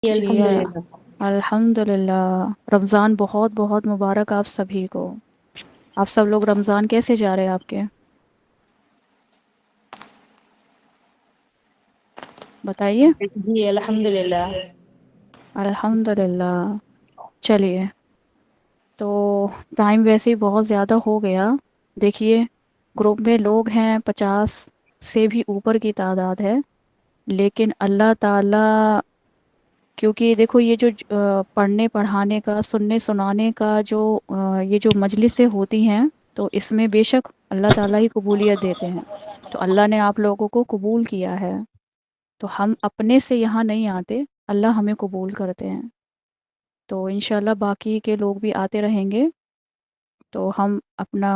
جی الحمد للہ۔ الحمدللہ، رمضان بہت بہت مبارک آپ سبھی کو۔ آپ سب لوگ رمضان کیسے جا رہے ہیں آپ کے؟ بتائیے۔ جی الحمد للہ۔ الحمدللہ۔ چلیے، تو ٹائم ویسے ہی بہت زیادہ ہو گیا۔ دیکھیے، گروپ میں لوگ ہیں 50 سے بھی اوپر کی تعداد ہے، لیکن اللہ تعالی، کیونکہ دیکھو یہ جو پڑھنے پڑھانے کا، سننے سنانے کا جو یہ جو مجلسیں ہوتی ہیں، تو اس میں بے شک اللہ تعالیٰ ہی قبولیت دیتے ہیں۔ تو اللہ نے آپ لوگوں کو قبول کیا ہے، تو ہم اپنے سے یہاں نہیں آتے، اللہ ہمیں قبول کرتے ہیں۔ تو انشاءاللہ باقی کے لوگ بھی آتے رہیں گے، تو ہم اپنا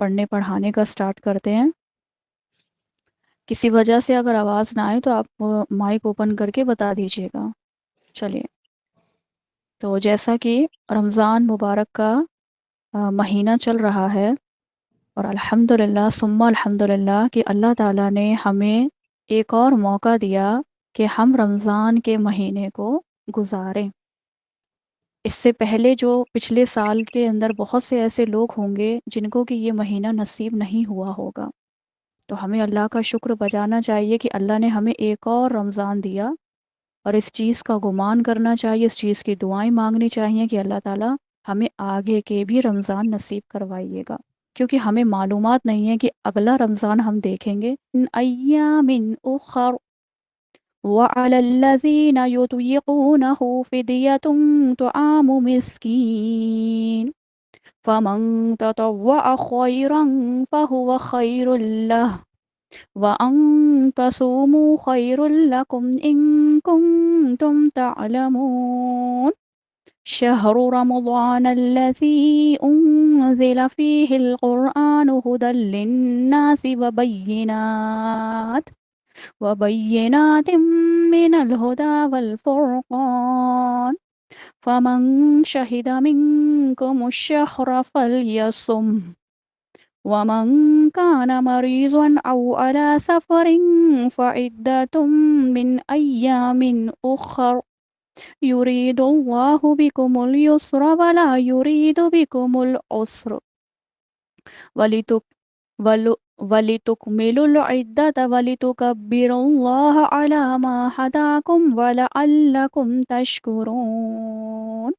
پڑھنے پڑھانے کا سٹارٹ کرتے ہیں۔ کسی وجہ سے اگر آواز نہ آئے تو آپ مائک اوپن کر کے بتا دیجیے گا۔ چلیے، تو جیسا کہ رمضان مبارک کا مہینہ چل رہا ہے، اور الحمدللہ ثم الحمدللہ کہ اللہ تعالیٰ نے ہمیں ایک اور موقع دیا کہ ہم رمضان کے مہینے کو گزاریں۔ اس سے پہلے جو پچھلے سال کے اندر بہت سے ایسے لوگ ہوں گے جن کو کہ یہ مہینہ نصیب نہیں ہوا ہوگا، تو ہمیں اللہ کا شکر بجانا چاہیے کہ اللہ نے ہمیں ایک اور رمضان دیا، اور اس چیز کا گمان کرنا چاہیے، اس چیز کی دعائیں مانگنی چاہیے کہ اللہ تعالیٰ ہمیں آگے کے بھی رمضان نصیب کروائیے گا، کیونکہ ہمیں معلومات نہیں ہے کہ اگلا رمضان ہم دیکھیں گے ان ایام اخر وعلى الذين يطيقونه فدية طعام مسكين فمن تطوع خيرا فهو خير له وَأَن تَصُومُوا خَيْرٌ لَكُمْ إِن كُنتُمْ تَعْلَمُونَ شَهْرُ رَمَضَانَ الَّذِي أُنزِلَ فِيهِ الْقُرْآنُ هُدًى لِّلنَّاسِ وَبَيِّنَاتٍ مِّنَ الْهُدَى وَالْفُرْقَانِ فَمَن شَهِدَ مِنكُمُ الشَّهْرَ فَلْيَصُمْهُ وَمَن كَانَ مَرِيضًا أَوْ عَلَى سَفَرٍ فَعِدَّةٌ مِّنْ أَيَّامٍ أُخَرَ يُرِيدُ اللَّهُ بِكُمُ الْيُسْرَ وَلَا يُرِيدُ بِكُمُ الْعُسْرَ وَلِتُكْ وَلِتُكْمِلُوا الْعِدَّةَ وَلِتُكَبِّرُوا اللَّهَ عَلَى مَا هَدَاكُمْ وَلَعَلَّكُمْ تَشْكُرُونَ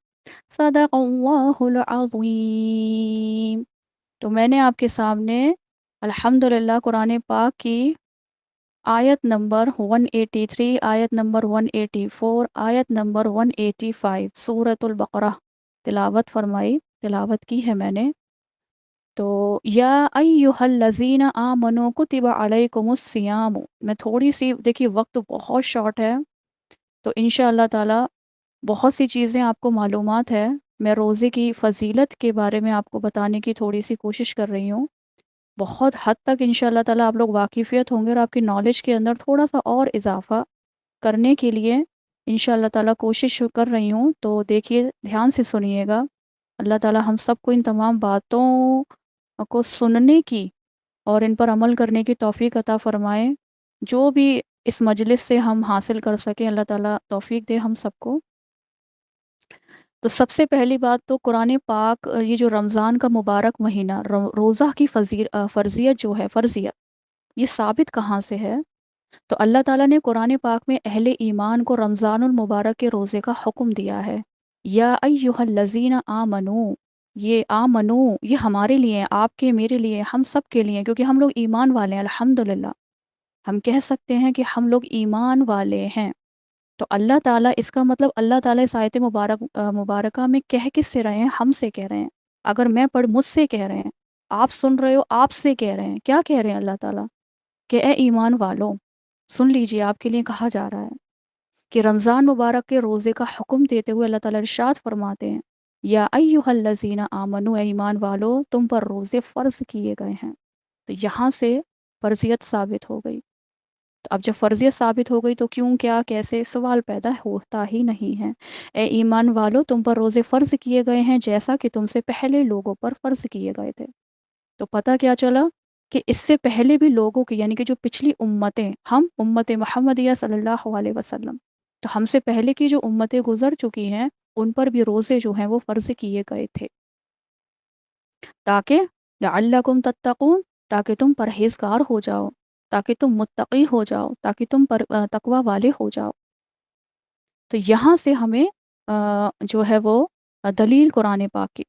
صدق اللہ العظیم۔ تو میں نے آپ کے سامنے الحمدللہ قرآن پاک کی آیت نمبر 183، آیت نمبر 184، آیت نمبر 185 سورۃ البقرہ تلاوت فرمائی، تلاوت کی ہے میں نے۔ تو یا ایہا الذین آمنوا کتب علیکم الصیام، میں تھوڑی سی، دیکھیے وقت بہت شارٹ ہے، تو انشاءاللہ تعالی بہت سی چیزیں آپ کو معلومات ہے، میں روزے کی فضیلت کے بارے میں آپ کو بتانے کی تھوڑی سی کوشش کر رہی ہوں۔ بہت حد تک انشاءاللہ تعالی آپ لوگ واقفیت ہوں گے، اور آپ کی نالج کے اندر تھوڑا سا اور اضافہ کرنے کے لیے انشاءاللہ تعالی کوشش کر رہی ہوں۔ تو دیکھیے، دھیان سے سنیے گا۔ اللہ تعالی ہم سب کو ان تمام باتوں کو سننے کی اور ان پر عمل کرنے کی توفیق عطا فرمائے، جو بھی اس مجلس سے ہم حاصل کر سکیں، اللہ تعالی توفیق دے ہم سب کو۔ تو سب سے پہلی بات تو قرآن پاک، یہ جو رمضان کا مبارک مہینہ، روزہ کی فرضیت جو ہے، فرضیت یہ ثابت کہاں سے ہے؟ تو اللہ تعالیٰ نے قرآن پاک میں اہل ایمان کو رمضان المبارک کے روزے کا حکم دیا ہے۔ یا ایہا الذین آمنو، یہ آمنو یہ ہمارے لیے، آپ کے، میرے لیے، ہم سب کے لیے، کیونکہ ہم لوگ ایمان والے ہیں الحمدللہ۔ ہم کہہ سکتے ہیں کہ ہم لوگ ایمان والے ہیں۔ تو اللہ تعالیٰ، اس کا مطلب اللہ تعالیٰ اس آیت مبارکہ میں کہہ کس سے رہے ہیں؟ ہم سے کہہ رہے ہیں۔ اگر میں پڑھ، مجھ سے کہہ رہے ہیں، آپ سن رہے ہو، آپ سے کہہ رہے ہیں۔ کیا کہہ رہے ہیں اللہ تعالیٰ؟ کہ اے ایمان والو، سن لیجئے، آپ کے لیے کہا جا رہا ہے کہ رمضان مبارک کے روزے کا حکم دیتے ہوئے اللہ تعالیٰ ارشاد فرماتے ہیں، یا ایہا الذین آمنو، اے ایمان والو، تم پر روزے فرض کیے گئے ہیں۔ تو یہاں سے فرضیت ثابت ہو گئی۔ تو اب جب فرضیت ثابت ہو گئی تو کیوں، کیا، کیسے، سوال پیدا ہوتا ہی نہیں ہے۔ اے ایمان والو، تم پر روزے فرض کیے گئے ہیں جیسا کہ تم سے پہلے لوگوں پر فرض کیے گئے تھے۔ تو پتہ کیا چلا کہ اس سے پہلے بھی لوگوں کی، یعنی کہ جو پچھلی امتیں، ہم امت محمدیہ صلی اللہ علیہ وسلم، تو ہم سے پہلے کی جو امتیں گزر چکی ہیں ان پر بھی روزے جو ہیں وہ فرض کیے گئے تھے، تاکہ لعلکم تتقون، تاکہ تم پرہیزگار ہو جاؤ، تاکہ تم متقی ہو جاؤ، تاکہ تم تقوی والے ہو جاؤ۔ تو یہاں سے ہمیں جو ہے وہ دلیل قرآن پاک کی،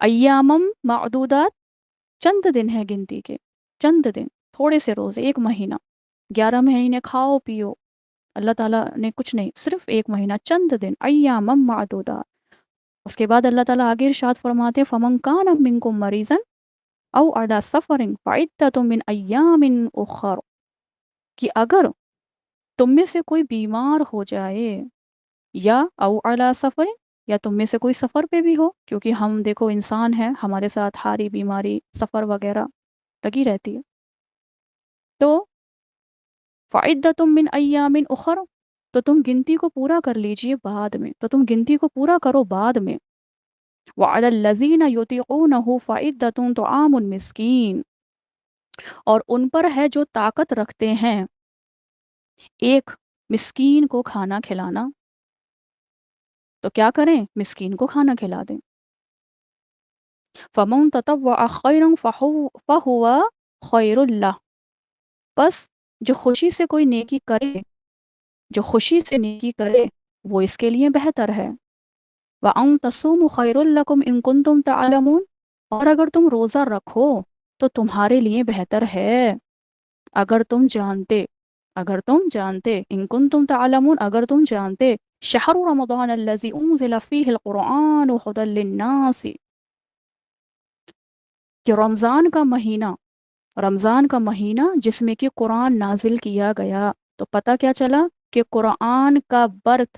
ایامم معدودات، چند دن ہے گنتی کے، چند دن، تھوڑے سے روزے، ایک مہینہ، 11 مہینے کھاؤ پیو، اللہ تعالیٰ نے کچھ نہیں، صرف ایک مہینہ، چند دن، ایامم معدودات۔ اس کے بعد اللہ تعالیٰ آگے ارشاد فرماتے ہیں فَمَن كَانَ مِنكُم مَّرِيضًا أَوْ عَلَىٰ سَفَرٍ فَعِدَّةٌ مِّنْ أَيَّامٍ أُخَرَ، کہ اگر تم میں سے کوئی بیمار ہو جائے، یا او علی سفر، یا تم میں سے کوئی سفر پہ بھی ہو، کیونکہ ہم دیکھو انسان ہیں، ہمارے ساتھ ہاری بیماری سفر وغیرہ لگی رہتی ہے، تو فعدۃ من ایام اخر، تو تم گنتی کو پورا کر لیجئے بعد میں، تو تم گنتی کو پورا کرو بعد میں۔ وعلی الذین یطیقونہ فعدۃ طعام مسکین، اور ان پر ہے جو طاقت رکھتے ہیں ایک مسکین کو کھانا کھلانا، تو کیا کریں، مسکین کو کھانا کھلا دیں۔ فَمَن تَطَوَّعَ خَيْرًا فَهُوَ خَيْرٌ لَّهُ، بس جو خوشی سے کوئی نیکی کرے، جو خوشی سے نیکی کرے وہ اس کے لیے بہتر ہے۔ وَأَن تَصُومُوا خَيْرٌ لَّكُمْ إِن كُنتُمْ تَعْلَمُونَ، اور اگر تم روزہ رکھو تو تمہارے لیے بہتر ہے، اگر تم جانتے، اگر تم جانتے، ان کنتم تعلمون، اگر تم جانتے، شہر رمضان الذی انزل فیہ القرآن ہدی للناس، کہ رمضان کا مہینہ، رمضان کا مہینہ جس میں کہ قرآن نازل کیا گیا، تو پتہ کیا چلا کہ قرآن کا برت،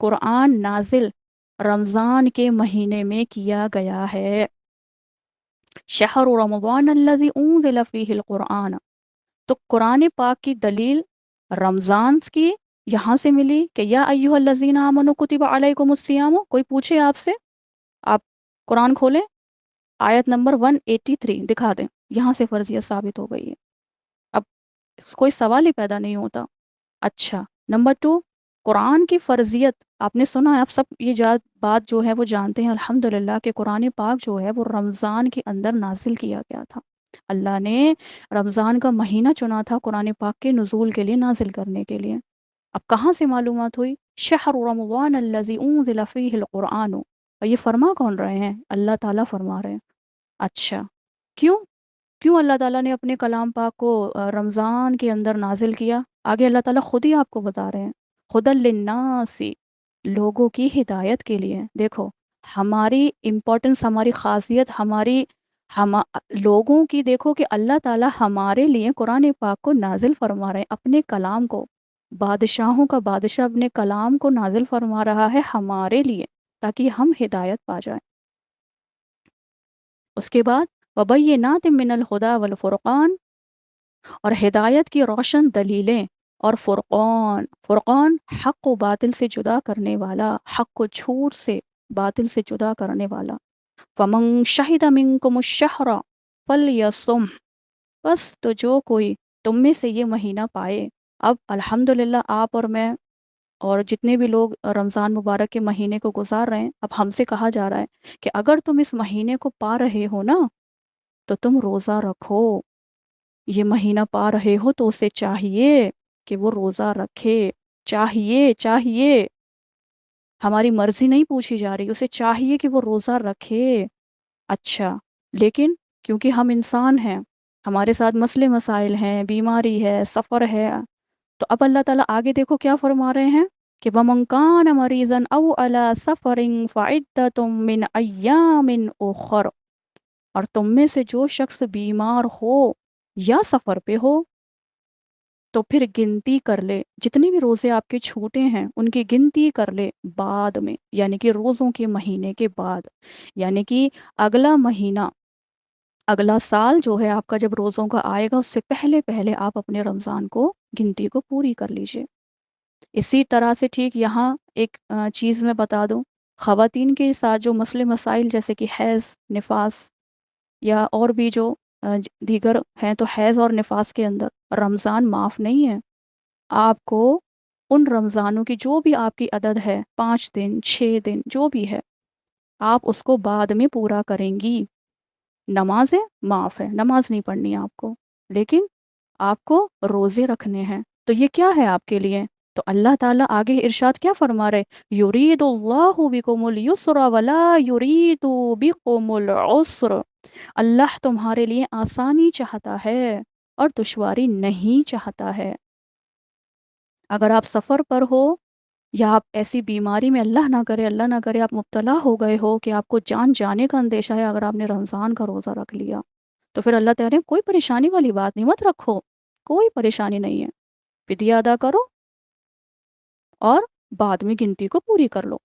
قرآن نازل رمضان کے مہینے میں کیا گیا ہے۔ شہر رمضان الذی انزل فیہ القرآن، تو قرآن پاک کی دلیل رمضان کی یہاں سے ملی کہ یا ایہا الذین آمنوا کتب علیکم الصیام، کوئی پوچھے آپ سے، آپ قرآن کھولیں، آیت نمبر 183 دکھا دیں، یہاں سے فرضیت ثابت ہو گئی ہے، اب کوئی سوال ہی پیدا نہیں ہوتا۔ اچھا، نمبر 2، قرآن کی فرضیت آپ نے سنا ہے، آپ سب یہ بات جو ہے وہ جانتے ہیں الحمدللہ کہ قرآن پاک جو ہے وہ رمضان کے اندر نازل کیا گیا تھا، اللہ نے رمضان کا مہینہ چنا تھا قرآن پاک کے نزول کے لیے، نازل کرنے کے لیے۔ اب کہاں سے معلومات ہوئی، شہر رمضان الذی انزل فیہ القرآن، اور یہ فرما کون رہے ہیں، اللہ تعالیٰ فرما رہے ہیں۔ اچھا، کیوں کیوں اللہ تعالیٰ نے اپنے کلام پاک کو رمضان کے اندر نازل کیا، آگے اللہ تعالیٰ خود ہی آپ کو بتا رہے ہیں، ہدی للناس، لوگوں کی ہدایت کے لیے۔ دیکھو ہماری امپورٹنس، ہماری خاصیت، ہم لوگوں کی، دیکھو کہ اللہ تعالیٰ ہمارے لیے قرآن پاک کو نازل فرما رہے ہیں، اپنے کلام کو، بادشاہوں کا بادشاہ اپنے کلام کو نازل فرما رہا ہے ہمارے لیے، تاکہ ہم ہدایت پا جائیں۔ اس کے بعد وَبَيِّنَاتٍ مِّنَ الْهُدَى وَالْفُرْقَانِ، اور ہدایت کی روشن دلیلیں اور فرقان، فرقان حق و باطل سے جدا کرنے والا، حق و جھوٹ سے، باطل سے جدا کرنے والا۔ فَمَن شَهِدَ مِنكُمُ الشَّهْرَ فَلْيَصُمْهُ، بس تو جو کوئی تم میں سے یہ مہینہ پائے، اب الحمدللہ آپ اور میں اور جتنے بھی لوگ رمضان مبارک کے مہینے کو گزار رہے ہیں، اب ہم سے کہا جا رہا ہے کہ اگر تم اس مہینے کو پا رہے ہو نا تو تم روزہ رکھو، یہ مہینہ پا رہے ہو تو اسے چاہیے کہ وہ روزہ رکھے، چاہیے ہماری مرضی نہیں پوچھی جا رہی، اسے چاہیے کہ وہ روزہ رکھے۔ اچھا، لیکن کیونکہ ہم انسان ہیں، ہمارے ساتھ مسئلے مسائل ہیں، بیماری ہے، سفر ہے، تو اب اللہ تعالیٰ آگے دیکھو کیا فرما رہے ہیں کہ وَمَن كَانَ مَرِيضًا أَوْ عَلَىٰ سَفَرٍ فَعِدَّةٌ مِّنْ أَيَّامٍ أُخَرَ، اور تم میں سے جو شخص بیمار ہو یا سفر پہ ہو تو پھر گنتی کر لے، جتنے بھی روزے آپ کے چھوٹے ہیں ان کی گنتی کر لے بعد میں، یعنی کہ روزوں کے مہینے کے بعد، یعنی کہ اگلا مہینہ، اگلا سال جو ہے آپ کا جب روزوں کا آئے گا اس سے پہلے پہلے آپ اپنے رمضان کو، گنتی کو پوری کر لیجئے۔ اسی طرح سے ٹھیک یہاں ایک چیز میں بتا دوں، خواتین کے ساتھ جو مسئلے مسائل جیسے کہ حیض، نفاس یا اور بھی جو دیگر ہیں، تو حیض اور نفاس کے اندر رمضان معاف نہیں ہے، آپ کو ان رمضانوں کی جو بھی آپ کی عدد ہے، 5 دن 6 دن جو بھی ہے، آپ اس کو بعد میں پورا کریں گی۔ نمازیں معاف ہے، نماز نہیں پڑھنی آپ کو، لیکن آپ کو روزے رکھنے ہیں، تو یہ کیا ہے آپ کے لیے؟ تو اللہ تعالیٰ آگے ارشاد کیا فرما رہے؟ یرید اللہ بکم الیسر ولا یرید بکم العسر، اللہ تمہارے لیے آسانی چاہتا ہے اور دشواری نہیں چاہتا ہے۔ اگر آپ سفر پر ہو یا آپ ایسی بیماری میں، اللہ نہ کرے آپ مبتلا ہو گئے ہو کہ آپ کو جان جانے کا اندیشہ ہے، اگر آپ نے رمضان کا روزہ رکھ لیا تو پھر اللہ تعالیٰ کوئی پریشانی والی بات نہیں، مت رکھو، کوئی پریشانی نہیں ہے، فدیہ ادا کرو اور بعد میں گنتی کو پوری کر لو۔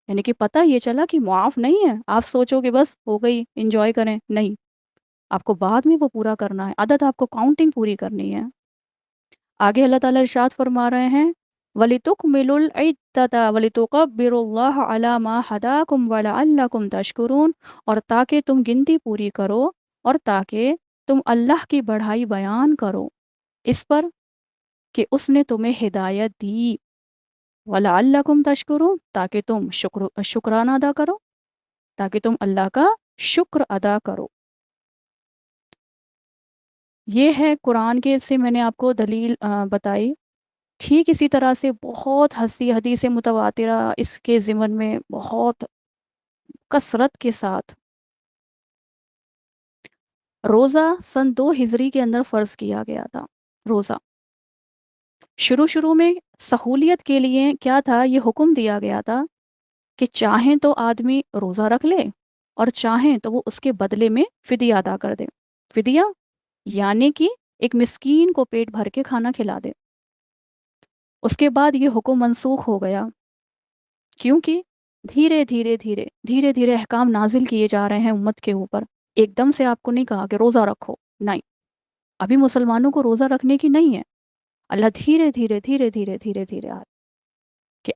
یعنی کہ پتہ یہ چلا کہ معاف نہیں ہے، آپ سوچو کہ بس ہو گئی انجوائے کریں، نہیں، آپ کو بعد میں وہ پورا کرنا ہے، عدد آپ کو کاؤنٹنگ پوری کرنی ہے۔ آگے اللہ تعالیٰ ارشاد فرما رہے ہیں وَلِتُكْمِلُوا الْعِدَّةَ وَلِتُكَبِّرُوا اللَّهَ عَلَى مَا هَدَاكُمْ وَلَعَلَّكُمْ تَشْكُرُونَ، اور تاکہ تم گنتی پوری کرو اور تاکہ تم اللہ کی بڑائی بیان کرو اس پر کہ اس نے تمہیں ہدایت دی، وَلَعَلَّكُمْ تَشْكُرُونَ، تاکہ تم شکرانہ ادا کرو، تاکہ تم اللہ کا شکر ادا کرو۔ یہ ہے قرآن کے، سے میں نے آپ کو دلیل بتائی۔ ٹھیک اسی طرح سے بہت حدیث متواترہ اس کے ضمن میں بہت کثرت کے ساتھ۔ روزہ سن 2 ہجری کے اندر فرض کیا گیا تھا۔ روزہ شروع میں سہولیت کے لیے کیا تھا، یہ حکم دیا گیا تھا کہ چاہیں تو آدمی روزہ رکھ لے اور چاہیں تو وہ اس کے بدلے میں فدیہ ادا کر دے۔ فدیہ یعنی کہ ایک مسکین کو پیٹ بھر کے کھانا کھلا دے۔ اس کے بعد یہ حکم منسوخ ہو گیا، کیونکہ دھیرے دھیرے احکام نازل کیے جا رہے ہیں امت کے اوپر۔ ایک دم سے آپ کو نہیں کہا کہ روزہ رکھو، نہیں، ابھی مسلمانوں کو روزہ رکھنے کی نہیں ہے۔ اللہ دھیرے آ کہ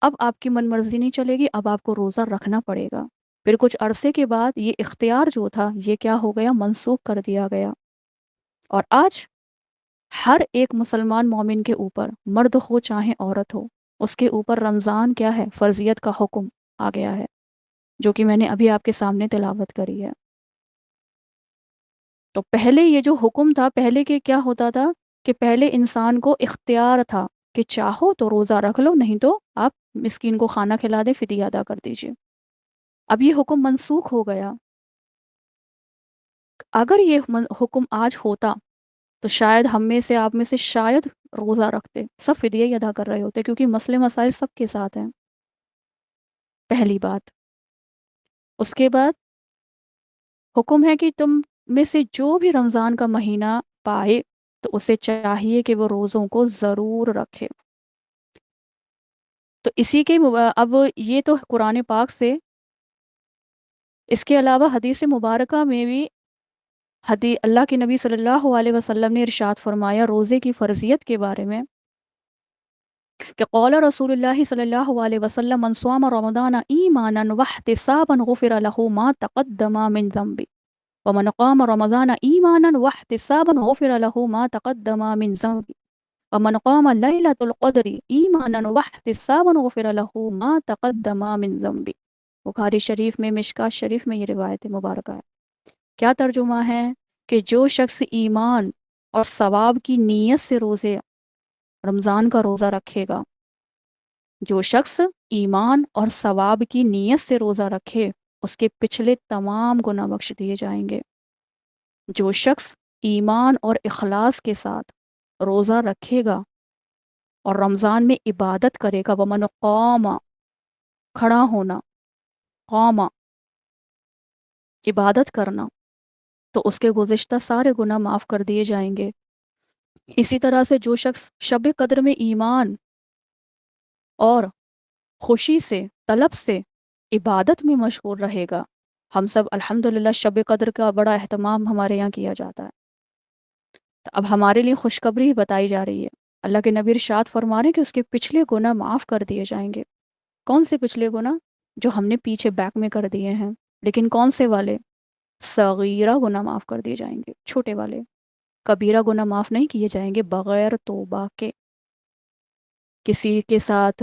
اب آپ کی من مرضی نہیں چلے گی، اب آپ کو روزہ رکھنا پڑے گا۔ پھر کچھ عرصے کے بعد یہ اختیار جو تھا یہ کیا ہو گیا، منسوخ کر دیا گیا، اور آج ہر ایک مسلمان مومن کے اوپر، مرد ہو چاہے عورت ہو، اس کے اوپر رمضان کیا ہے، فرضیت کا حکم آ گیا ہے، جو کہ میں نے ابھی آپ کے سامنے تلاوت کری ہے۔ تو پہلے یہ جو حکم تھا، پہلے کے کیا ہوتا تھا کہ پہلے انسان کو اختیار تھا کہ چاہو تو روزہ رکھ لو، نہیں تو آپ مسکین کو کھانا کھلا دے، فدیہ ادا کر دیجئے۔ اب یہ حکم منسوخ ہو گیا۔ اگر یہ حکم آج ہوتا تو شاید ہم میں سے، آپ میں سے شاید روزہ رکھتے، سب فدیہ ہی ادا کر رہے ہوتے، کیونکہ مسئلے مسائل سب کے ساتھ ہیں، پہلی بات۔ اس کے بعد حکم ہے کہ تم میں سے جو بھی رمضان کا مہینہ پائے تو اسے چاہیے کہ وہ روزوں کو ضرور رکھے۔ تو اسی کے اب یہ تو قرآن پاک سے، اس کے علاوہ حدیث مبارکہ میں بھی اللہ کے نبی صلی اللہ علیہ وسلم نے ارشاد فرمایا روزے کی فرضیت کے بارے میں کہ قول رسول اللہ صلی اللہ علیہ وسلم من صام رمضان ایمانا واحتسابا غفر له ما تقدم من ذنبه ومن قام رمضان ایمانا واحتسابا غفر له ما تقدم من ذنبه ومن قام ليلة القدر ایمانا واحتسابا غفر له ما تقدم من ذنبه۔ بخاری شریف میں، مشکاۃ شریف میں یہ روایت مبارکہ ہے۔ کیا ترجمہ ہے کہ جو شخص ایمان اور ثواب کی نیت سے رمضان کا روزہ رکھے گا، جو شخص ایمان اور ثواب کی نیت سے روزہ رکھے، اس کے پچھلے تمام گناہ بخش دیے جائیں گے۔ جو شخص ایمان اور اخلاص کے ساتھ روزہ رکھے گا اور رمضان میں عبادت کرے گا، ومن قام، کھڑا ہونا، قام، عبادت کرنا، تو اس کے گزشتہ سارے گناہ معاف کر دیے جائیں گے۔ اسی طرح سے جو شخص شب قدر میں ایمان اور خوشی سے، طلب سے عبادت میں مشغول رہے گا، ہم سب الحمدللہ شب قدر کا بڑا اہتمام ہمارے یہاں کیا جاتا ہے، تو اب ہمارے لیے خوشخبری بتائی جا رہی ہے۔ اللہ کے نبی ارشاد فرما رہے ہیں کہ اس کے پچھلے گناہ معاف کر دیے جائیں گے۔ کون سے پچھلے گناہ؟ جو ہم نے پیچھے بیک میں کر دیے ہیں، لیکن کون سے والے؟ صغیرہ گناہ معاف کر دیے جائیں گے، چھوٹے والے۔ کبیرہ گناہ معاف نہیں کیے جائیں گے بغیر توبہ کے۔ کسی کے ساتھ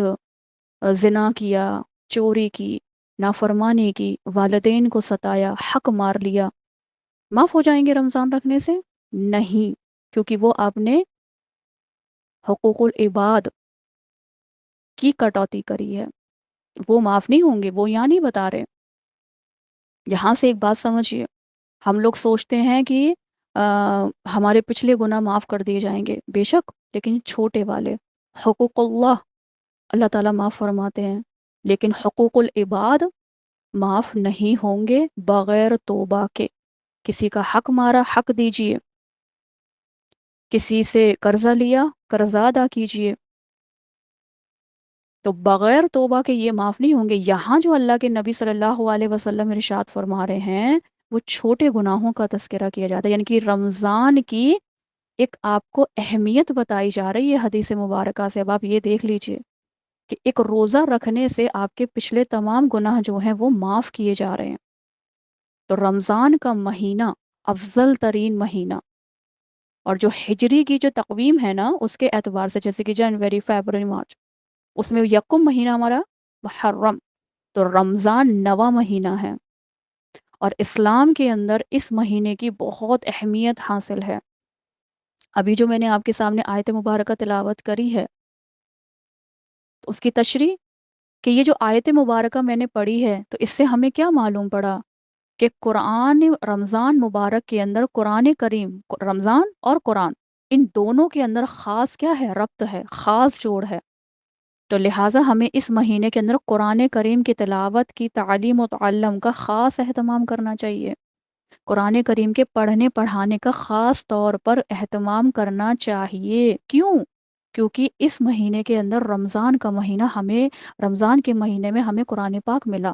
زنا کیا، چوری کی، نافرمانی کی، والدین کو ستایا، حق مار لیا، معاف ہو جائیں گے رمضان رکھنے سے؟ نہیں، کیونکہ وہ آپ نے حقوق العباد کی کٹوتی کری ہے، وہ معاف نہیں ہوں گے، وہ یہاں نہیں بتا رہے۔ یہاں سے ایک بات سمجھیے، ہم لوگ سوچتے ہیں کہ ہمارے پچھلے گناہ معاف کر دیے جائیں گے، بے شک، لیکن چھوٹے والے حقوق اللہ، اللہ تعالیٰ معاف فرماتے ہیں، لیکن حقوق العباد معاف نہیں ہوں گے بغیر توبہ کے۔ کسی کا حق مارا، حق دیجیے، کسی سے قرضہ لیا، قرضہ ادا کیجیے، تو بغیر توبہ کے یہ معاف نہیں ہوں گے۔ یہاں جو اللہ کے نبی صلی اللہ علیہ وسلم ارشاد فرما رہے ہیں وہ چھوٹے گناہوں کا تذکرہ کیا جاتا ہے، یعنی کہ رمضان کی ایک آپ کو اہمیت بتائی جا رہی ہے حدیث مبارکہ سے۔ اب آپ یہ دیکھ لیجئے کہ ایک روزہ رکھنے سے آپ کے پچھلے تمام گناہ جو ہیں وہ معاف کیے جا رہے ہیں۔ تو رمضان کا مہینہ افضل ترین مہینہ، اور جو ہجری کی جو تقویم ہے نا اس کے اعتبار سے، جیسے کہ جنوری، فیبروری، مارچ، اس میں یکم مہینہ ہمارا محرم، تو رمضان 9واں مہینہ ہے، اور اسلام کے اندر اس مہینے کی بہت اہمیت حاصل ہے۔ ابھی جو میں نے آپ کے سامنے آیت مبارکہ تلاوت کری ہے، تو اس کی تشریح کہ یہ جو آیت مبارکہ میں نے پڑھی ہے تو اس سے ہمیں کیا معلوم پڑا کہ قرآن رمضان مبارک کے اندر قرآن کریم، رمضان اور قرآن، ان دونوں کے اندر خاص کیا ہے، ربط ہے، خاص جوڑ ہے۔ تو لہٰذا ہمیں اس مہینے کے اندر قرآن کریم کی تلاوت کی تعلیم و تعلم کا خاص اہتمام کرنا چاہیے، قرآن کریم کے پڑھنے پڑھانے کا خاص طور پر اہتمام کرنا چاہیے۔ کیوں؟ کیونکہ اس مہینے کے اندر رمضان کا مہینہ ہمیں، رمضان کے مہینے میں ہمیں قرآن پاک ملا،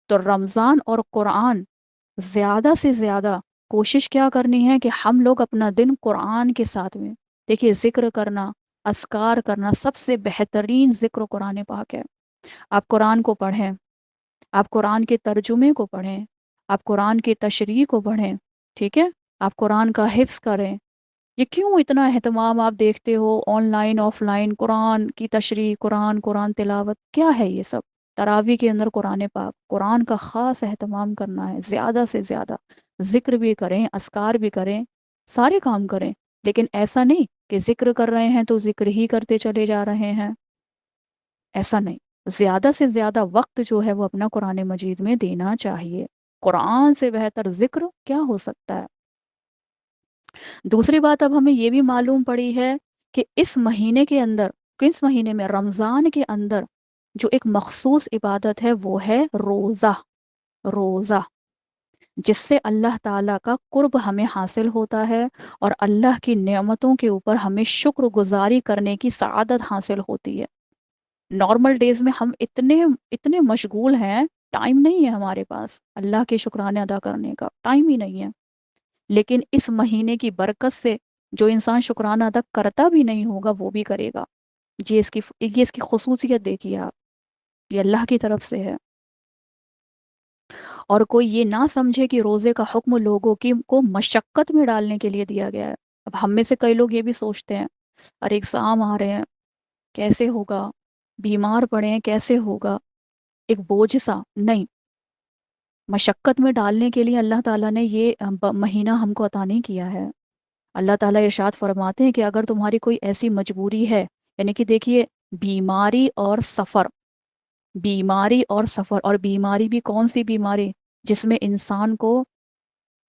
تو رمضان اور قرآن زیادہ سے زیادہ کوشش کیا کرنی ہے کہ ہم لوگ اپنا دن قرآن کے ساتھ میں، دیکھیے ذکر کرنا، اذکار کرنا، سب سے بہترین ذکر قرآن پاک ہے۔ آپ قرآن کو پڑھیں، آپ قرآن کے ترجمے کو پڑھیں، آپ قرآن کی تشریح کو پڑھیں، ٹھیک ہے، آپ قرآن کا حفظ کریں۔ یہ کیوں اتنا اہتمام آپ دیکھتے ہو آن لائن آف لائن، قرآن کی تشریح، قرآن تلاوت، کیا ہے یہ سب؟ تراویح کے اندر قرآن پاک، قرآن کا خاص اہتمام کرنا ہے، زیادہ سے زیادہ ذکر بھی کریں، اذکار بھی کریں، سارے کام کریں، لیکن ایسا نہیں کہ ذکر کر رہے ہیں تو ذکر ہی کرتے چلے جا رہے ہیں، ایسا نہیں۔ زیادہ سے زیادہ وقت جو ہے وہ اپنا قرآن مجید میں دینا چاہیے۔ قرآن سے بہتر ذکر کیا ہو سکتا ہے؟ دوسری بات اب ہمیں یہ بھی معلوم پڑی ہے کہ اس مہینے کے اندر، کس مہینے میں، رمضان کے اندر جو ایک مخصوص عبادت ہے وہ ہے روزہ۔ روزہ جس سے اللہ تعالیٰ کا قرب ہمیں حاصل ہوتا ہے، اور اللہ کی نعمتوں کے اوپر ہمیں شکر گزاری کرنے کی سعادت حاصل ہوتی ہے۔ نارمل ڈیز میں ہم اتنے اتنے مشغول ہیں، ٹائم نہیں ہے ہمارے پاس اللہ کے شکرانے ادا کرنے کا، ٹائم ہی نہیں ہے۔ لیکن اس مہینے کی برکت سے جو انسان شکرانہ ادا کرتا بھی نہیں ہوگا وہ بھی کرے گا۔ یہ اس کی خصوصیت دیکھیے آپ، یہ اللہ کی طرف سے ہے۔ اور کوئی یہ نہ سمجھے کہ روزے کا حکم لوگوں کی کو مشقت میں ڈالنے کے لیے دیا گیا ہے۔ اب ہم میں سے کئی لوگ یہ بھی سوچتے ہیں، ارے ایگزام آ رہے ہیں، کیسے ہوگا، بیمار پڑے ہیں، کیسے ہوگا، ایک بوجھ سا نہیں۔ مشقت میں ڈالنے کے لیے اللہ تعالیٰ نے یہ مہینہ ہم کو عطا نہیں کیا ہے۔ اللہ تعالیٰ ارشاد فرماتے ہیں کہ اگر تمہاری کوئی ایسی مجبوری ہے، یعنی کہ دیکھیے، بیماری اور سفر، بیماری اور سفر، اور بیماری بھی کون سی بیماری؟ جس میں انسان کو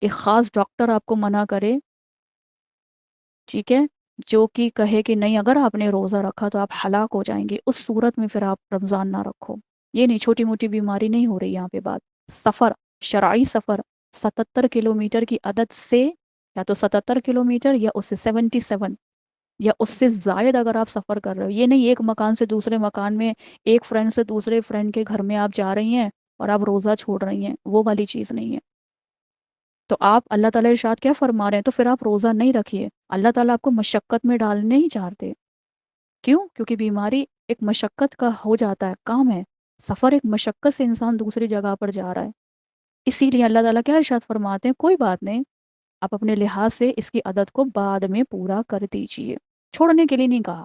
ایک خاص ڈاکٹر آپ کو منع کرے، ٹھیک ہے، جو کہ کہے کہ نہیں اگر آپ نے روزہ رکھا تو آپ ہلاک ہو جائیں گے، اس صورت میں پھر آپ رمضان نہ رکھو۔ یہ نہیں، چھوٹی موٹی بیماری نہیں ہو رہی یہاں پہ بات، سفر، شرعی سفر، 77 کلومیٹر کی عدد سے، یا تو 77 کلومیٹر یا اس سے 77 یا اس سے زائد اگر آپ سفر کر رہے ہو، یہ نہیں ایک مکان سے دوسرے مکان میں، ایک فرینڈ سے دوسرے فرینڈ کے گھر میں آپ جا رہی ہیں اور آپ روزہ چھوڑ رہی ہیں، وہ والی چیز نہیں ہے۔ تو آپ، اللہ تعالیٰ ارشاد کیا فرما رہے ہیں، تو پھر آپ روزہ نہیں رکھیے۔ اللہ تعالیٰ آپ کو مشقت میں ڈالنے ہی چاہتے۔ کیوں؟ کیونکہ بیماری ایک مشقت کا ہو جاتا ہے، کام ہے، سفر ایک مشقت سے انسان دوسری جگہ پر جا رہا ہے۔ اسی لیے اللہ تعالیٰ کیا ارشاد فرماتے ہیں، کوئی بات نہیں، آپ اپنے لحاظ سے اس کی عدد کو بعد میں پورا کر دیجئے، چھوڑنے کے لیے نہیں کہا۔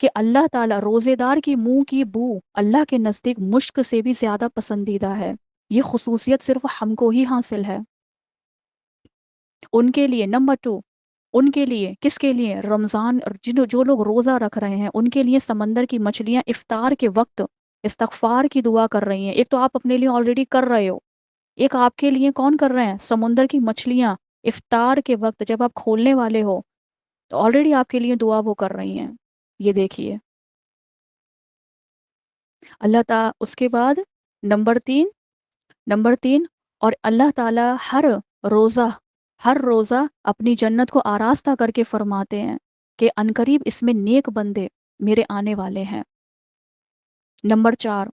کہ اللہ تعالیٰ روزے دار کی منہ کی بو اللہ کے نزدیک مشک سے بھی زیادہ پسندیدہ ہے۔ یہ خصوصیت صرف ہم کو ہی حاصل ہے۔ ان کے لیے نمبر 2، ان کے لیے کس کے لیے؟ رمضان جو لوگ روزہ رکھ رہے ہیں ان کے لیے سمندر کی مچھلیاں افطار کے وقت استغفار کی دعا کر رہی ہیں۔ ایک تو آپ اپنے لیے آلریڈی کر رہے ہو، ایک آپ کے لیے کون کر رہے ہیں؟ سمندر کی مچھلیاں افطار کے وقت جب آپ کھولنے والے ہو تو آلریڈی آپ کے لیے دعا وہ کر رہی ہیں۔ یہ دیکھیے اللہ تعالیٰ۔ اس کے بعد نمبر 3 اور اللہ تعالیٰ روزہ ہر روزہ اپنی جنت کو آراستہ کر کے فرماتے ہیں کہ عنقریب اس میں نیک بندے میرے آنے والے ہیں۔ نمبر 4،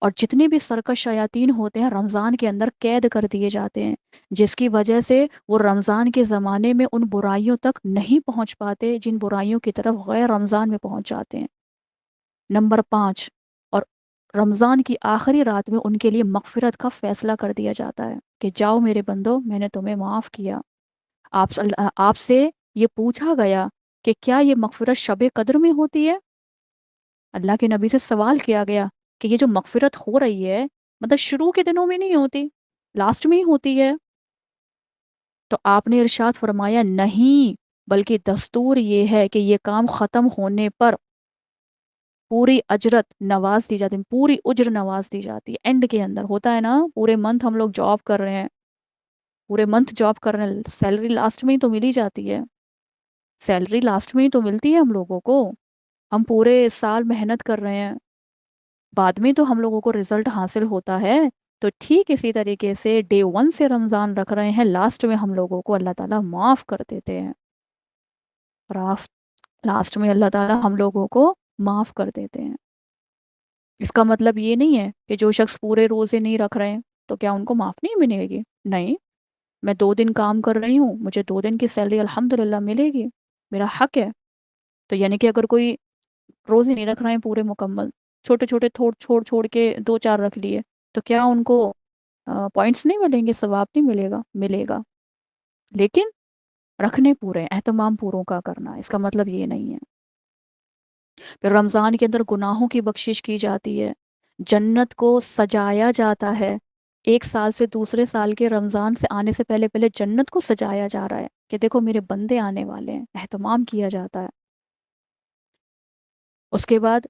اور جتنے بھی سرکش شیاطین ہوتے ہیں رمضان کے اندر قید کر دیے جاتے ہیں، جس کی وجہ سے وہ رمضان کے زمانے میں ان برائیوں تک نہیں پہنچ پاتے جن برائیوں کی طرف غیر رمضان میں پہنچ جاتے ہیں۔ نمبر 5، اور رمضان کی آخری رات میں ان کے لیے مغفرت کا فیصلہ کر دیا جاتا ہے کہ جاؤ میرے بندو، میں نے تمہیں معاف کیا۔ آپ سے یہ پوچھا گیا کہ کیا یہ مغفرت شب قدر میں ہوتی ہے؟ اللہ کے نبی سے سوال کیا گیا کہ یہ جو مغفرت ہو رہی ہے مطلب شروع کے دنوں میں نہیں ہوتی، لاسٹ میں ہی ہوتی ہے؟ تو آپ نے ارشاد فرمایا نہیں، بلکہ دستور یہ ہے کہ یہ کام ختم ہونے پر پوری اجرت نواز دی جاتی ہے، پوری اجر نواز دی جاتی ہے۔ اینڈ کے اندر ہوتا ہے نا، پورے منتھ ہم لوگ جاب کر رہے ہیں، پورے منتھ جاب کر رہے ہیں، سیلری لاسٹ میں ہی تو ملی جاتی ہے، سیلری لاسٹ میں ہی تو ملتی ہے ہم لوگوں کو، ہم پورے سال محنت کر رہے ہیں، بعد میں تو ہم لوگوں کو رزلٹ حاصل ہوتا ہے۔ تو ٹھیک اسی طریقے سے ڈے 1 سے رمضان رکھ رہے ہیں، لاسٹ میں ہم لوگوں کو اللہ تعالیٰ معاف کر دیتے ہیں، اور لاسٹ میں اللہ تعالیٰ ہم لوگوں کو معاف کر دیتے ہیں۔ اس کا مطلب یہ نہیں ہے کہ جو شخص پورے روزے نہیں رکھ رہے ہیں تو کیا ان کو معاف نہیں ملے گی؟ نہیں، میں 2 دن کام کر رہی ہوں، مجھے 2 دن کی سیلری الحمدللہ ملے گی، میرا حق ہے۔ تو یعنی کہ اگر کوئی روزے نہیں رکھ رہے ہیں پورے مکمل، چھوٹے چھوٹے چھوڑ چھوڑ کے 2 4 رکھ لیے، تو کیا ان کو پوائنٹس نہیں ملیں گے، ثواب نہیں ملے گا؟ ملے گا، لیکن رکھنے پورے ہیں، اہتمام پوروں کا کرنا، اس کا مطلب یہ نہیں ہے۔ پھر رمضان کے اندر گناہوں کی بخشش کی جاتی ہے، جنت کو سجایا جاتا ہے، ایک سال سے دوسرے سال کے رمضان سے آنے سے پہلے پہلے جنت کو سجایا جا رہا ہے کہ دیکھو میرے بندے آنے والے ہیں، اہتمام کیا جاتا ہے۔ اس کے بعد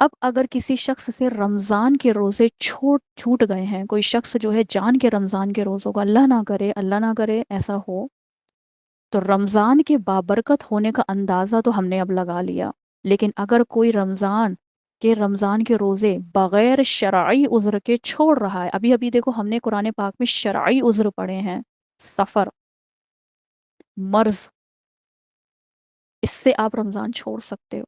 اب اگر کسی شخص سے رمضان کے روزے چھوٹ گئے ہیں، کوئی شخص جو ہے جان کے رمضان کے روزوں کو، اللہ نہ کرے ایسا ہو، تو رمضان کے بابرکت ہونے کا اندازہ تو ہم نے اب لگا لیا، لیکن اگر کوئی رمضان کے روزے بغیر شرعی عذر کے چھوڑ رہا ہے، ابھی ابھی دیکھو ہم نے قرآن پاک میں شرعی عذر پڑھے ہیں، سفر، مرض، اس سے آپ رمضان چھوڑ سکتے ہو۔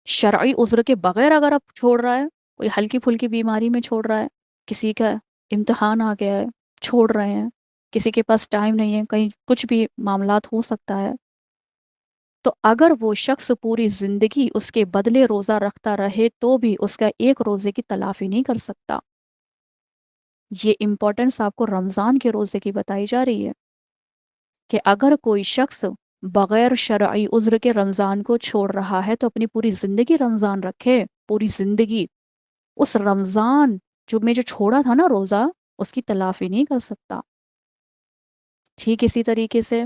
شرعی عذر کے بغیر اگر آپ چھوڑ رہا ہے، کوئی ہلکی پھلکی بیماری میں چھوڑ رہا ہے، کسی کا امتحان آ گیا ہے، چھوڑ رہے ہیں، کسی کے پاس ٹائم نہیں ہے، کہیں کچھ بھی معاملات ہو سکتا ہے، تو اگر وہ شخص پوری زندگی اس کے بدلے روزہ رکھتا رہے تو بھی اس کا ایک روزے کی تلافی نہیں کر سکتا۔ یہ امپورٹنس آپ کو رمضان کے روزے کی بتائی جا رہی ہے کہ اگر کوئی شخص بغیر شرعی عذر کے رمضان کو چھوڑ رہا ہے تو اپنی پوری زندگی رمضان رکھے، پوری زندگی اس رمضان جو چھوڑا تھا نا روزہ، اس کی تلافی نہیں کر سکتا۔ ٹھیک اسی طریقے سے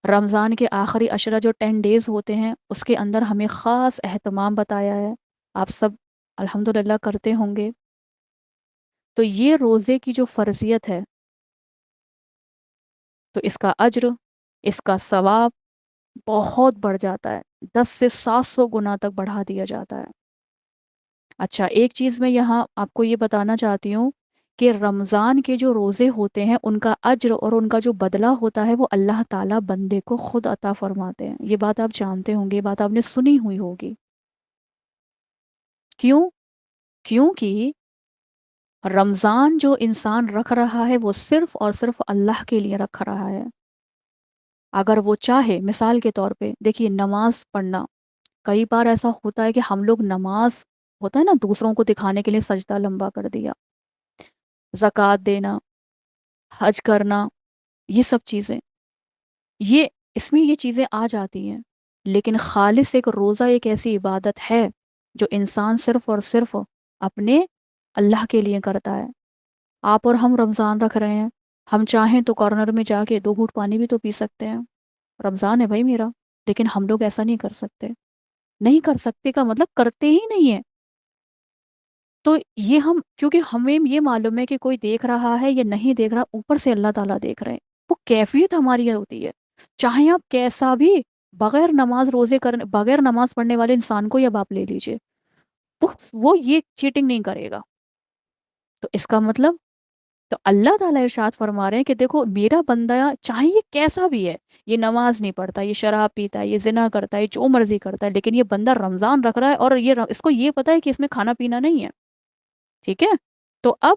رمضان کے آخری عشرہ جو 10 ڈیز ہوتے ہیں اس کے اندر ہمیں خاص اہتمام بتایا ہے، آپ سب الحمدللہ کرتے ہوں گے۔ تو یہ روزے کی جو فرضیت ہے تو اس کا اجر، اس کا ثواب بہت بڑھ جاتا ہے، 10 سے 700 گنا تک بڑھا دیا جاتا ہے۔ اچھا ایک چیز میں یہاں آپ کو یہ بتانا چاہتی ہوں کہ رمضان کے جو روزے ہوتے ہیں ان کا اجر اور ان کا جو بدلہ ہوتا ہے وہ اللہ تعالیٰ بندے کو خود عطا فرماتے ہیں۔ یہ بات آپ جانتے ہوں گے، یہ بات آپ نے سنی ہوئی ہوگی۔ کیوں؟ کیونکہ رمضان جو انسان رکھ رہا ہے وہ صرف اور صرف اللہ کے لیے رکھ رہا ہے۔ اگر وہ چاہے، مثال کے طور پہ دیکھیے نماز پڑھنا، کئی بار ایسا ہوتا ہے کہ ہم لوگ نماز ہوتا ہے نا دوسروں کو دکھانے کے لیے سجدہ لمبا کر دیا، زکوٰۃ دینا، حج کرنا، یہ سب چیزیں، یہ اس میں یہ چیزیں آ جاتی ہیں، لیکن خالص ایک روزہ ایک ایسی عبادت ہے جو انسان صرف اور صرف اپنے اللہ کے لیے کرتا ہے۔ آپ اور ہم رمضان رکھ رہے ہیں، ہم چاہیں تو کارنر میں جا کے 2 گھونٹ پانی بھی تو پی سکتے ہیں، رمضان ہے بھائی میرا، لیکن ہم لوگ ایسا نہیں کر سکتے۔ نہیں کر سکتے کا مطلب کرتے ہی نہیں ہیں۔ تو یہ ہم کیونکہ ہمیں یہ معلوم ہے کہ کوئی دیکھ رہا ہے یا نہیں دیکھ رہا، اوپر سے اللہ تعالیٰ دیکھ رہے ہیں، وہ کیفیت ہماری ہوتی ہے۔ چاہے آپ کیسا بھی بغیر نماز روزے کرنے بغیر نماز پڑھنے والے انسان کو اب آپ لے لیجئے، وہ وہ یہ چیٹنگ نہیں کرے گا۔ تو اس کا مطلب تو اللہ تعالیٰ ارشاد فرما رہے ہیں کہ دیکھو میرا بندہ چاہے یہ کیسا بھی ہے، یہ نماز نہیں پڑھتا، یہ شراب پیتا ہے، یہ زنا کرتا ہے، یہ جو مرضی کرتا ہے، لیکن یہ بندہ رمضان رکھ رہا ہے اور اس کو یہ پتا ہے کہ اس میں کھانا پینا نہیں ہے، ٹھیک ہے؟ تو اب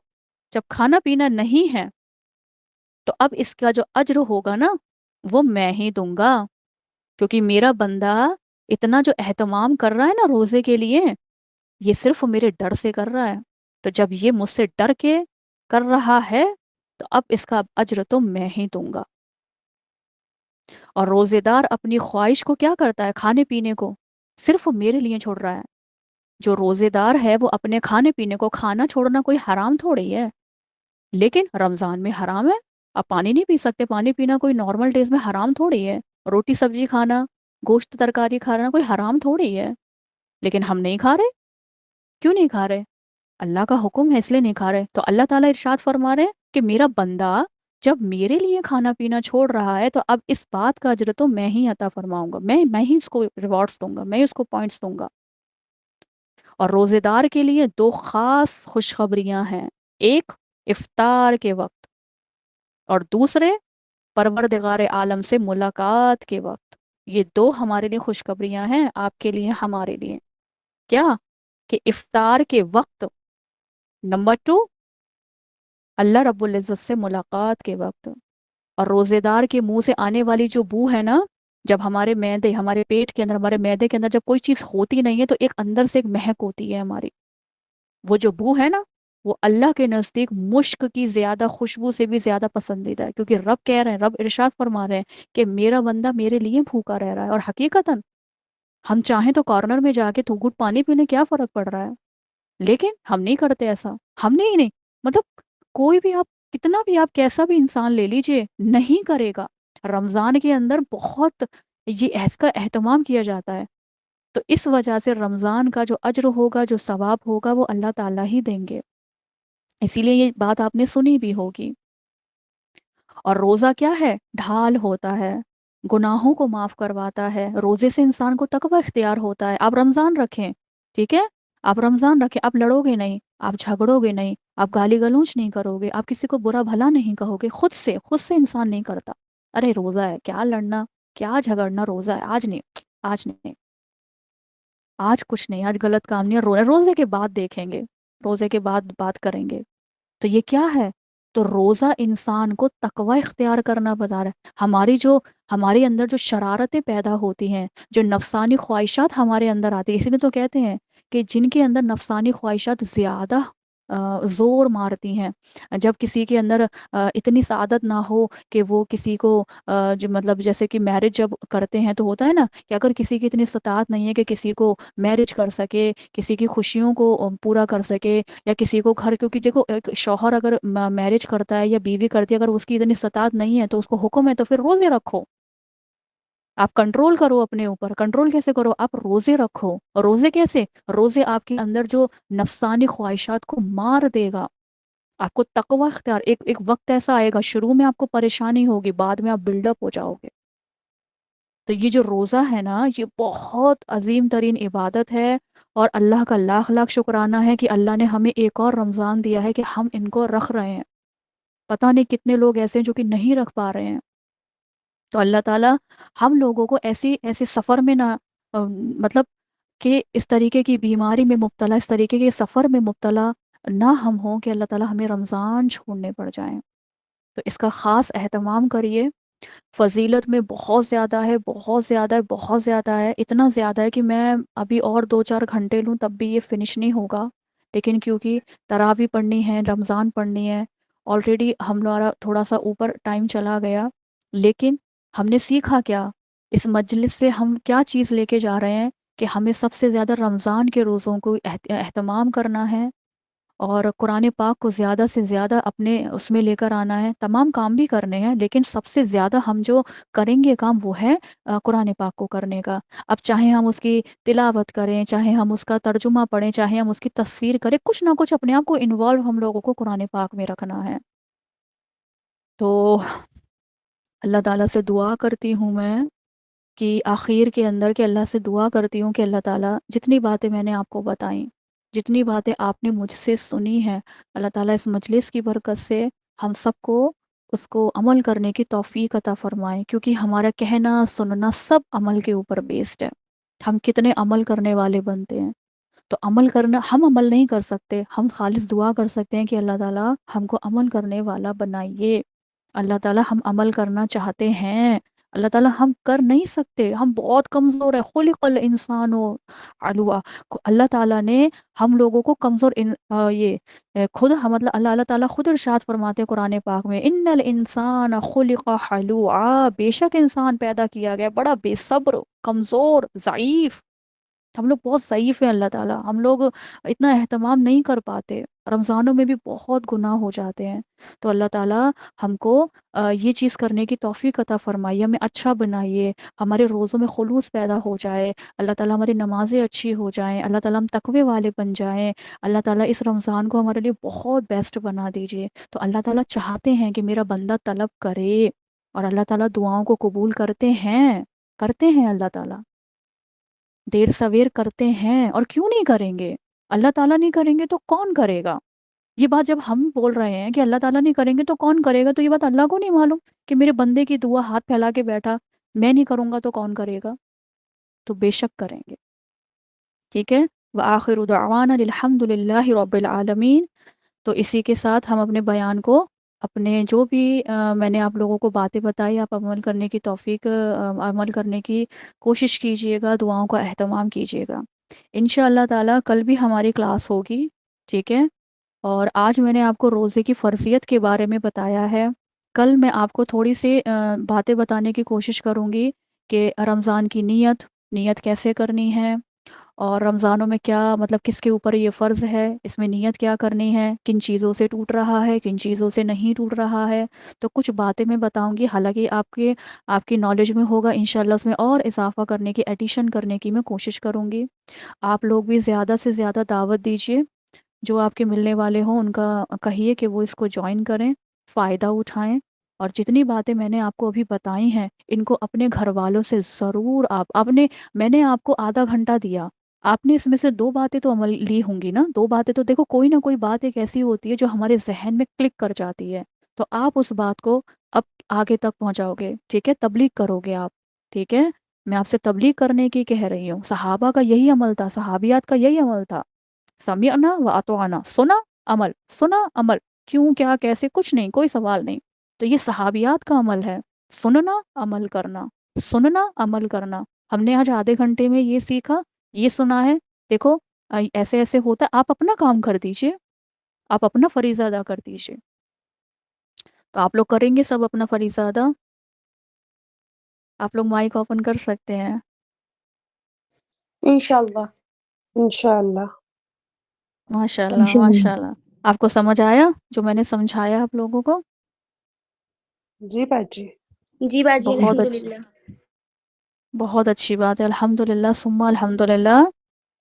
جب کھانا پینا نہیں ہے تو اب اس کا جو اجر ہوگا نا وہ میں ہی دوں گا، کیونکہ میرا بندہ اتنا جو اہتمام کر رہا ہے نا روزے کے لیے، یہ صرف میرے ڈر سے کر رہا ہے۔ تو جب یہ مجھ سے ڈر کے کر رہا ہے تو اب اس کا اجر تو میں ہی دوں گا۔ اور روزے دار اپنی خواہش کو کیا کرتا ہے؟ کھانے پینے کو صرف میرے لیے چھوڑ رہا ہے۔ جو روزے دار ہے وہ اپنے کھانے پینے کو، کھانا چھوڑنا کوئی حرام تھوڑی ہے، لیکن رمضان میں حرام ہے۔ آپ پانی نہیں پی سکتے، پانی پینا کوئی نارمل ڈیز میں حرام تھوڑی ہے۔ روٹی سبزی کھانا، گوشت ترکاری کھانا کوئی حرام تھوڑی ہے، لیکن ہم نہیں کھا رہے۔ کیوں نہیں کھا رہے؟ اللہ کا حکم ہے اس لیے نہیں کھا رہے۔ تو اللہ تعالیٰ ارشاد فرما رہے ہیں کہ میرا بندہ جب میرے لیے کھانا پینا چھوڑ رہا ہے تو اب اس بات کا اجر تو میں ہی عطا فرماؤں گا، میں ہی اس کو ریوارڈز دوں گا، میں ہی اس کو پوائنٹس دوں گا۔ اور روزے دار کے لیے 2 خاص خوشخبریاں ہیں، ایک افطار کے وقت اور دوسرے پروردگار عالم سے ملاقات کے وقت۔ یہ 2 ہمارے لیے خوشخبریاں ہیں، آپ کے لیے، ہمارے لیے۔ کیا؟ کہ افطار کے وقت، نمبر 2 اللہ رب العزت سے ملاقات کے وقت۔ اور روزے دار کے منہ سے آنے والی جو بو ہے نا، جب ہمارے پیٹ کے اندر، ہمارے معدے کے اندر جب کوئی چیز ہوتی نہیں ہے تو ایک اندر سے ایک مہک ہوتی ہے ہماری، وہ جو بو ہے نا، وہ اللہ کے نزدیک مشک کی زیادہ خوشبو سے بھی زیادہ پسندیدہ ہے، کیونکہ رب کہہ رہے ہیں، رب ارشاد فرما رہے ہیں کہ میرا بندہ میرے لیے بھوکا رہ رہا ہے۔ اور حقیقتاً ہم چاہیں تو کارنر میں جا کے 2 گھٹ پانی پینے کیا فرق پڑ رہا ہے، لیکن ہم نہیں کرتے ایسا۔ ہم نہیں مطلب کوئی بھی، آپ کتنا بھی، آپ کیسا بھی انسان لے لیجئے، نہیں کرے گا۔ رمضان کے اندر بہت یہ اس کا اہتمام کیا جاتا ہے، تو اس وجہ سے رمضان کا جو اجر ہوگا، جو ثواب ہوگا، وہ اللہ تعالیٰ ہی دیں گے۔ اسی لیے یہ بات آپ نے سنی بھی ہوگی۔ اور روزہ کیا ہے؟ ڈھال ہوتا ہے، گناہوں کو معاف کرواتا ہے، روزے سے انسان کو تقوی اختیار ہوتا ہے۔ آپ رمضان رکھیں، ٹھیک ہے؟ آپ رمضان رکھیں، آپ لڑو گے نہیں، آپ جھگڑو گے نہیں، آپ گالی گلوچ نہیں کرو گے، آپ کسی کو برا بھلا نہیں کہو گے، خود سے انسان نہیں کرتا۔ ارے روزہ ہے، کیا لڑنا، کیا جھگڑنا، روزہ ہے، آج نہیں، آج نہیں، آج کچھ نہیں، آج غلط کام نہیں، روزے کے بعد دیکھیں گے، روزے کے بعد بات کریں گے۔ تو یہ کیا ہے؟ تو روزہ انسان کو تقوی اختیار کرنا بتا رہا ہے۔ ہمارے اندر جو شرارتیں پیدا ہوتی ہیں، جو نفسانی خواہشات ہمارے اندر آتی ہیں، اسی لیے تو کہتے ہیں کہ جن کے اندر نفسانی خواہشات زیادہ زور مارتی ہیں، جب کسی کے اندر اتنی سعادت نہ ہو کہ وہ کسی کو جو مطلب جیسے کہ میرج جب کرتے ہیں تو ہوتا ہے نا کہ اگر کسی کی اتنی استطاعت نہیں ہے کہ کسی کو میرج کر سکے، کسی کی خوشیوں کو پورا کر سکے، یا کسی کو گھر، کیونکہ دیکھو ایک شوہر اگر میرج کرتا ہے یا بیوی کرتی ہے، اگر اس کی اتنی استطاعت نہیں ہے تو اس کو حکم ہے تو پھر روزے رکھو، آپ کنٹرول کرو اپنے اوپر۔ کنٹرول کیسے کرو؟ آپ روزے رکھو۔ روزے کیسے؟ روزے آپ کے اندر جو نفسانی خواہشات کو مار دے گا، آپ کو تقوی اختیار، ایک وقت ایسا آئے گا، شروع میں آپ کو پریشانی ہوگی، بعد میں آپ بلڈ اپ ہو جاؤ گے۔ تو یہ جو روزہ ہے نا، یہ بہت عظیم ترین عبادت ہے، اور اللہ کا لاکھ لاکھ شکرانہ ہے کہ اللہ نے ہمیں ایک اور رمضان دیا ہے کہ ہم ان کو رکھ رہے ہیں۔ پتہ نہیں کتنے لوگ ایسے ہیں جو کہ نہیں رکھ پا رہے ہیں۔ تو اللہ تعالیٰ ہم لوگوں کو ایسی ایسے سفر میں نہ مطلب کہ اس طریقے کی بیماری میں مبتلا، اس طریقے کے سفر میں مبتلا نہ ہم ہوں کہ اللہ تعالیٰ ہمیں رمضان چھوڑنے پڑ جائیں۔ تو اس کا خاص اہتمام کریے۔ فضیلت میں بہت زیادہ ہے، بہت زیادہ ہے، بہت زیادہ ہے، اتنا زیادہ ہے کہ میں ابھی اور 2 4 گھنٹے لوں تب بھی یہ فنش نہیں ہوگا، لیکن کیونکہ تراوی پڑھنی ہے، رمضان پڑھنی ہے، آلریڈی ہمارا تھوڑا سا اوپر ٹائم چلا گیا، لیکن ہم نے سیکھا کیا؟ اس مجلس سے ہم کیا چیز لے کے جا رہے ہیں کہ ہمیں سب سے زیادہ رمضان کے روزوں کو اہتمام کرنا ہے، اور قرآن پاک کو زیادہ سے زیادہ اپنے اس میں لے کر آنا ہے۔ تمام کام بھی کرنے ہیں، لیکن سب سے زیادہ ہم جو کریں گے کام وہ ہے قرآن پاک کو کرنے کا۔ اب چاہے ہم اس کی تلاوت کریں، چاہے ہم اس کا ترجمہ پڑھیں، چاہے ہم اس کی تفسیر کریں، کچھ نہ کچھ اپنے آپ کو انوالو ہم لوگوں کو قرآن پاک میں رکھنا ہے۔ تو اللہ تعالیٰ سے دعا کرتی ہوں میں کہ آخر کے اندر کہ اللہ سے دعا کرتی ہوں کہ اللہ تعالیٰ جتنی باتیں میں نے آپ کو بتائیں، جتنی باتیں آپ نے مجھ سے سنی ہیں، اللہ تعالیٰ اس مجلس کی برکت سے ہم سب کو اس کو عمل کرنے کی توفیق عطا فرمائیں، کیونکہ ہمارا کہنا سننا سب عمل کے اوپر بیسڈ ہے۔ ہم کتنے عمل کرنے والے بنتے ہیں، تو عمل کرنا، ہم عمل نہیں کر سکتے، ہم خالص دعا کر سکتے ہیں کہ اللہ تعالیٰ ہم کو عمل کرنے والا بنائیے۔ اللہ تعالیٰ ہم عمل کرنا چاہتے ہیں، اللہ تعالیٰ ہم کر نہیں سکتے، ہم بہت کمزور ہیں، خلق الانسان و علوا۔ اللہ تعالیٰ نے ہم لوگوں کو کمزور خود مطلب اللہ اللہ تعالیٰ خود ارشاد فرماتے ہیں قرآن پاک میں، ان الانسان خلق حلوعا، بے شک انسان پیدا کیا گیا بڑا بے صبر، کمزور، ضعیف۔ ہم لوگ بہت ضعیف ہیں، اللہ تعالیٰ ہم لوگ اتنا اہتمام نہیں کر پاتے، رمضانوں میں بھی بہت گناہ ہو جاتے ہیں۔ تو اللہ تعالیٰ ہم کو یہ چیز کرنے کی توفیق عطا فرمائیے، ہمیں اچھا بنائیے، ہمارے روزوں میں خلوص پیدا ہو جائے، اللہ تعالیٰ ہماری نمازیں اچھی ہو جائیں، اللہ تعالیٰ ہم تقوی والے بن جائیں، اللہ تعالیٰ اس رمضان کو ہمارے لیے بہت بیسٹ بنا دیجیے۔ تو اللہ تعالیٰ چاہتے ہیں کہ میرا بندہ طلب کرے، اور اللہ تعالیٰ دعاؤں کو قبول کرتے ہیں اللہ تعالیٰ دیر سویر کرتے ہیں، اور کیوں نہیں کریں گے؟ اللہ تعالیٰ نہیں کریں گے تو کون کرے گا؟ یہ بات جب ہم بول رہے ہیں کہ اللہ تعالیٰ نہیں کریں گے تو کون کرے گا، تو یہ بات اللہ کو نہیں معلوم کہ میرے بندے کی دعا ہاتھ پھیلا کے بیٹھا، میں نہیں کروں گا تو کون کرے گا؟ تو بے شک کریں گے، ٹھیک ہے۔ وآخر دعوانا الحمد للہ رب العالمین۔ تو اسی کے ساتھ ہم اپنے بیان کو، اپنے جو بھی میں نے آپ لوگوں کو باتیں بتائی، آپ عمل کرنے کی توفیق عمل کرنے کی کوشش کیجئے گا، دعاؤں کا اہتمام کیجئے گا۔ انشاءاللہ تعالیٰ کل بھی ہماری کلاس ہوگی، ٹھیک ہے۔ اور آج میں نے آپ کو روزے کی فرضیت کے بارے میں بتایا ہے، کل میں آپ کو تھوڑی سی باتیں بتانے کی کوشش کروں گی کہ رمضان کی نیت کیسے کرنی ہے، اور رمضانوں میں کیا مطلب کس کے اوپر یہ فرض ہے، اس میں نیت کیا کرنی ہے، کن چیزوں سے ٹوٹ رہا ہے، کن چیزوں سے نہیں ٹوٹ رہا ہے۔ تو کچھ باتیں میں بتاؤں گی، حالانکہ آپ کی نالج میں ہوگا، انشاءاللہ اس میں اور اضافہ کرنے کی، ایڈیشن کرنے کی میں کوشش کروں گی۔ آپ لوگ بھی زیادہ سے زیادہ دعوت دیجیے، جو آپ کے ملنے والے ہوں ان کا کہیے کہ وہ اس کو جوائن کریں، فائدہ اٹھائیں، اور جتنی باتیں میں نے آپ کو ابھی بتائی ہیں ان کو اپنے گھر والوں سے ضرور میں نے آپ کو آدھا گھنٹہ دیا، آپ نے اس میں سے 2 باتیں تو عمل لی ہوں گی نا، 2 باتیں تو دیکھو، کوئی نہ کوئی بات ایک ایسی ہوتی ہے جو ہمارے ذہن میں کلک کر جاتی ہے، تو آپ اس بات کو اب آگے تک پہنچاؤ گے، ٹھیک ہے، تبلیغ کرو گے آپ، ٹھیک ہے۔ میں آپ سے تبلیغ کرنے کی کہہ رہی ہوں، صحابہ کا یہی عمل تھا، صحابیات کا یہی عمل تھا، سمعنا و اطعنا، سنا عمل، کیوں کیا کیسے کچھ نہیں، کوئی سوال نہیں۔ تو یہ صحابیات کا عمل ہے، سننا عمل کرنا، سننا عمل کرنا۔ ہم نے آج آدھے گھنٹے میں یہ سیکھا، یہ سنا ہے، دیکھو ایسے ایسے ہوتا ہے، آپ اپنا کام کر دیجئے، آپ اپنا فریضہ ادا کر دیجئے۔ تو آپ لوگ کریں گے سب اپنا فریضہ ادا؟ آپ لوگ مائک اوپن کر سکتے ہیں۔ انشاءاللہ۔ انشاءاللہ۔ ماشاء اللہ انشاءاللہ۔ ماشاء اللہ۔ آپ کو سمجھ آیا جو میں نے سمجھایا آپ لوگوں کو؟ جی باجی۔ جی باجی بہت اچھی، الحمدللہ۔ بہت اچھی بات ہے، الحمدللہ ثم الحمدللہ۔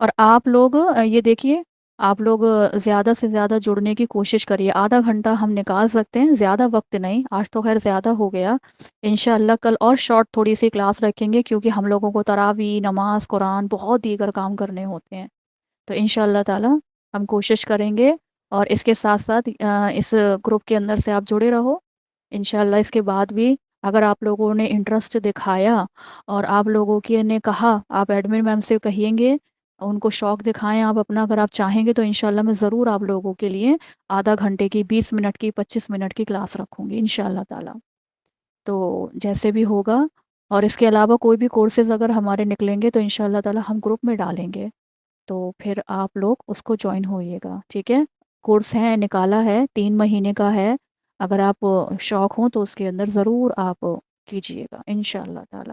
اور آپ لوگ یہ دیکھیے، آپ لوگ زیادہ سے زیادہ جڑنے کی کوشش کریے، آدھا گھنٹہ ہم نکال سکتے ہیں، زیادہ وقت نہیں، آج تو خیر زیادہ ہو گیا، انشاءاللہ کل اور شارٹ تھوڑی سی کلاس رکھیں گے، کیونکہ ہم لوگوں کو تراویح، نماز، قرآن، بہت دیگر کام کرنے ہوتے ہیں۔ تو انشاءاللہ تعالی ہم کوشش کریں گے، اور اس کے ساتھ ساتھ اس گروپ کے اندر سے آپ جڑے رہو، انشاءاللہ اس کے بعد بھی اگر آپ لوگوں نے انٹرسٹ دکھایا اور آپ لوگوں کی نے کہا، آپ ایڈمن میم سے کہیں گے، ان کو شوق دکھائیں آپ اپنا، اگر آپ چاہیں گے تو انشاءاللہ میں ضرور آپ لوگوں کے لیے آدھا گھنٹے کی، 20 منٹ کی، 25 منٹ کی کلاس رکھوں گی انشاءاللہ تعالی۔ تو جیسے بھی ہوگا، اور اس کے علاوہ کوئی بھی کورسز اگر ہمارے نکلیں گے تو انشاءاللہ تعالی ہم گروپ میں ڈالیں گے، تو پھر آپ لوگ اس کو جوائن ہوئیے گا، ٹھیک ہے۔ کورس ہے، نکالا ہے، 3 مہینے کا ہے، اگر آپ شوق ہوں تو اس کے اندر ضرور آپ کیجئے گا انشاءاللہ تعالی۔